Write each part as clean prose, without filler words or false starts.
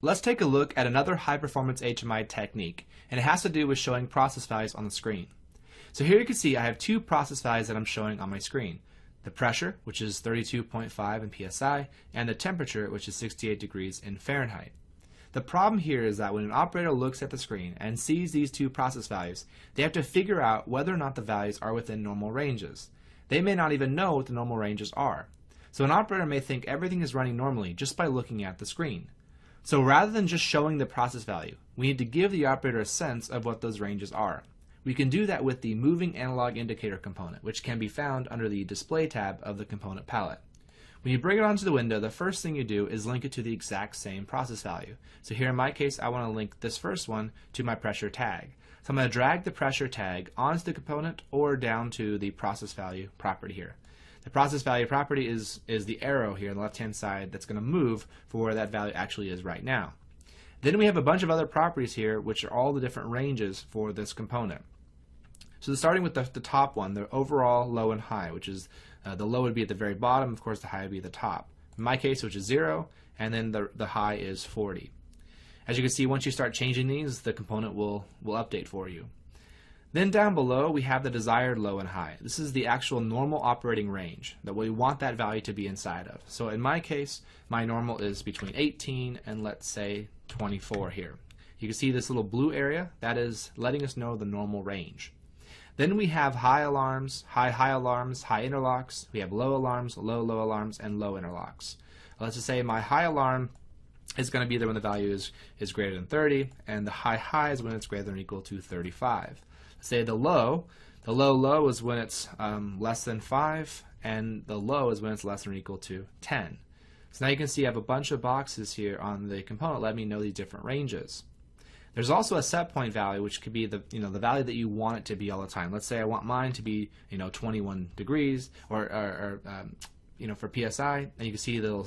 Let's take a look at another high-performance HMI technique, and it has to do with showing process values on the screen. So here you can see I have two process values that I'm showing on my screen. The pressure, which is 32.5 in PSI, and the temperature, which is 68 degrees in Fahrenheit. The problem here is that when an operator looks at the screen and sees these two process values, they have to figure out whether or not the values are within normal ranges. They may not even know what the normal ranges are. So an operator may think everything is running normally just by looking at the screen. So rather than just showing the process value, we need to give the operator a sense of what those ranges are. We can do that with the moving analog indicator component, which can be found under the display tab of the component palette. When you bring it onto the window, the first thing you do is link it to the exact same process value. So here in my case, I want to link this first one to my pressure tag. So I'm going to drag the pressure tag onto the component or down to the process value property here. The process value property is the arrow here on the left-hand side that's going to move for where that value actually is right now. Then we have a bunch of other properties here, which are all the different ranges for this component. So starting with the top one, the overall low and high, which is the low would be at the very bottom, of course the high would be at the top. In my case, which is 0, and then the high is 40. As you can see, once you start changing these, the component will update for you. Then down below, we have the desired low and high. This is the actual normal operating range that we want that value to be inside of. So in my case, my normal is between 18 and let's say 24 here. You can see this little blue area, that is letting us know the normal range. Then we have high alarms, high alarms, high interlocks. We have low alarms, low alarms, and low interlocks. Let's just say my high alarm is going to be there when the value is greater than 30, and the high is when it's greater than or equal to 35. Let's say the low is when it's less than 5, and the low is when it's less than or equal to 10. So now you can see I have a bunch of boxes here on the component letting me know these different ranges. There's also a set point value, which could be the the value that you want it to be all the time. Let's say I want mine to be 21 degrees or for PSI, and you can see the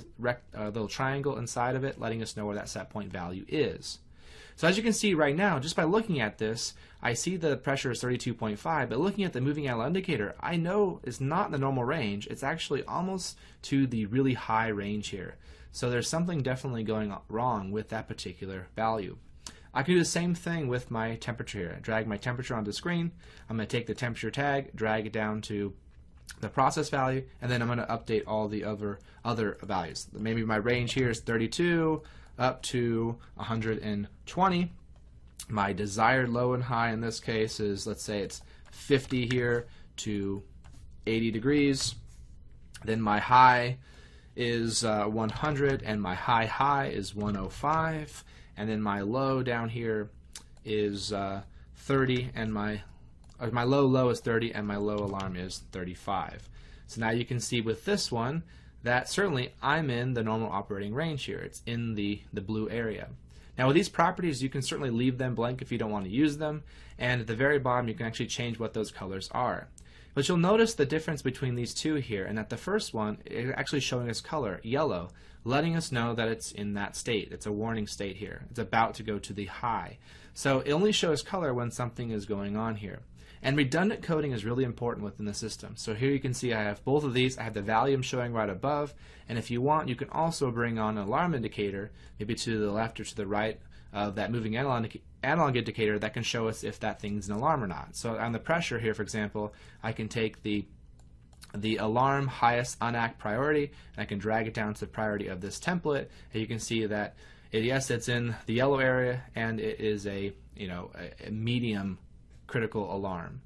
little triangle inside of it letting us know where that set point value is. So as you can see right now, just by looking at this, I see the pressure is 32.5, but looking at the moving analog indicator, I know it's not in the normal range. It's actually almost to the really high range here. So there's something definitely going wrong with that particular value. I can do the same thing with my temperature here. I drag my temperature onto the screen. I'm going to take the temperature tag, drag it down to the process value, and then I'm going to update all the other values. Maybe my range here is 32 up to 120. My desired low and high in this case is, let's say it's 50 here to 80 degrees. Then my high is 100, and my high is 105. And then my low down here is 30, and my low is 30, and my low alarm is 35. So now you can see with this one that certainly I'm in the normal operating range here. It's in the blue area. Now with these properties, you can certainly leave them blank if you don't want to use them, and at the very bottom you can actually change what those colors are. But you'll notice the difference between these two here, and that the first one is actually showing us color, yellow, letting us know that it's in that state. It's a warning state here. It's about to go to the high. So it only shows color when something is going on here. And redundant coding is really important within the system. So here you can see I have both of these. I have the value I'm showing right above, and if you want, you can also bring on an alarm indicator, maybe to the left or to the right of that moving analog indicator that can show us if that thing's an alarm or not. So on the pressure here, for example, I can take the alarm highest unact priority, and I can drag it down to the priority of this template, and you can see that yes, it's in the yellow area, and it is a medium critical alarm.